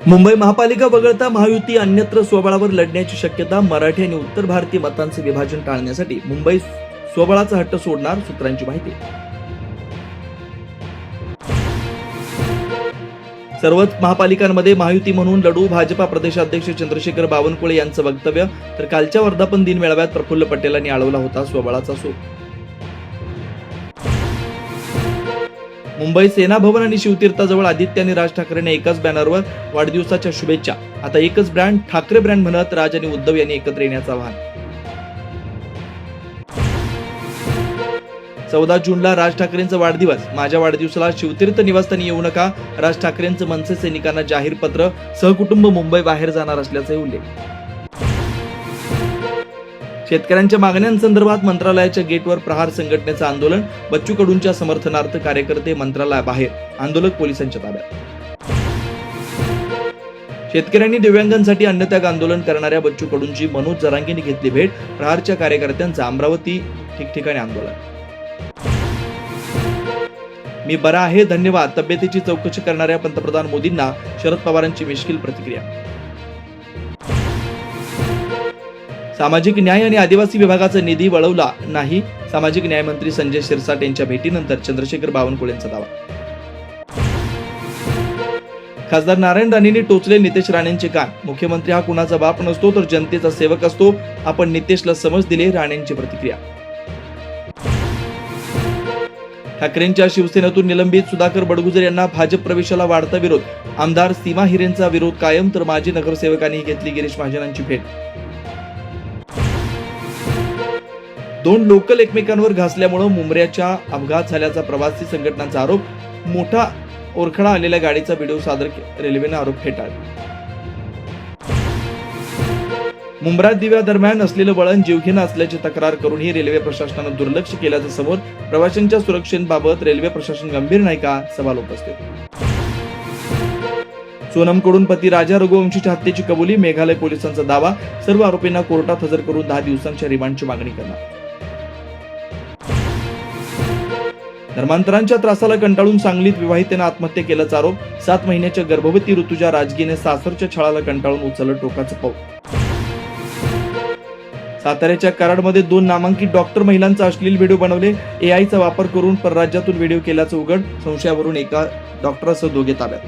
मुंबई महापालिका वगळता महायुती अन्यत्र स्वबळावर लढण्याची शक्यता. मराठी आणि उत्तर भारतीय मतांचे विभाजन टाळण्यासाठी मुंबई स्वबळाचा हट्ट सोडणार, सूत्रांची माहिती. सर्वच महापालिकांमध्ये महायुती म्हणून लढू, भाजपा प्रदेशाध्यक्ष चंद्रशेखर बावनकुळे यांचं वक्तव्य. तर कालच्या वर्धापन दिन मेळाव्यात प्रफुल्ल पटेलांनी आळवला होता स्वबळाचा सूर. मुंबई सेना भवन आणि शिवतीर्थाजवळ आदित्य आणि राज ठाकरेंना एकाच बॅनरवर वाढदिवसाच्या शुभेच्छा. आता एकच ब्रँड, ठाकरे ब्रँड म्हणत राज आणि उद्धव यांनी एकत्र येण्याचं आवाहन. 14 जूनला राज ठाकरेंचा वाढदिवस. माझ्या वाढदिवसाला शिवतीर्थ निवासस्थानी येऊ नका, राज ठाकरेंचं मनसे सैनिकांना जाहीर पत्र. सहकुटुंब मुंबई बाहेर जाणार असल्याचा उल्लेख. शेतकऱ्यांच्या मागण्यांसंदर्भात मंत्रालयाच्या गेटवर प्रहार संघटनेचं आंदोलन. बच्चू कडूंच्या समर्थनार्थ कार्यकर्ते मंत्रालयाबाहेर, आंदोलक पोलिसांच्या ताब्यात. शेतकऱ्यांनी दिव्यांगांसाठी अन्नत्याग आंदोलन करणाऱ्या बच्चू कडूंची मनोज जरांगेंनी घेतली भेट. प्रहारच्या कार्यकर्त्यांचं अमरावती ठिकठिकाणी आंदोलन. मी बरा आहे, धन्यवाद. तब्येतीची चौकशी करणाऱ्या पंतप्रधान मोदींना शरद पवारांची मिश्किल प्रतिक्रिया. सामाजिक न्याय आणि आदिवासी विभागाचा निधी वळवला नाही. सामाजिक न्याय मंत्री संजय शिरसाट यांच्या भेटीनंतर चंद्रशेखर बावनकुळेंचा दावा. खासदार नारायण राणेंनी टोचले नितेश राणेंचे कान. मुख्यमंत्री हा कुणाचा बाप नसतो तर जनतेचा सेवक असतो. आपण नितेशला समज दिली, राणेंची प्रतिक्रिया. ठाकरेंच्या शिवसेनेतून निलंबित सुधाकर बडगुजर यांना भाजप प्रवेशाला वाढता विरोध. आमदार सीमा हिरेंचा विरोध कायम, तर माजी नगरसेवकांनी घेतली गिरीश महाजनांची भेट. 2 लोकल एकमेकांवर घासल्यामुळे मुंबऱ्याच्या अपघात झाल्याचा प्रवासी संघटनांचा आरोप. मोठा ओरखडा आलेल्या गाडीचा व्हिडिओ सादर, रेल्वेने आरोप फेटाळला. मुंब्रा दिव्या दरम्यान असलेलं वळण जीवघेणं असल्याची तक्रार करूनही रेल्वे प्रशासनानं दुर्लक्ष केल्याचं समोर. प्रवाशांच्या सुरक्षेबाबत रेल्वे प्रशासन गंभीर नाही का, सवाल उपस्थित. सोनमकडून पती राजा रघुवंशीच्या हत्येची कबुली. मेघालय पोलिसांचा दावा. सर्व आरोपींना कोर्टात हजर करून 10 दिवसांच्या रिमांडची मागणी करणार. धर्मांतरांच्या त्रासाला कंटाळून सांगलीत विवाहितेनं आत्महत्या केल्याचा आरोप. 7 महिन्याच्या गर्भवती ऋतुजा राजगीने सासरच्या छळाला कंटाळून उचललं टोकाचं पाऊल. साताऱ्याच्या कराडमध्ये 2 नामांकित डॉक्टर महिलांचा अश्लील व्हिडिओ बनवले. एआयचा वापर करून परराज्यातून व्हिडिओ केल्याचं उघड. संशयावरून एका डॉक्टरसह 2 ताब्यात.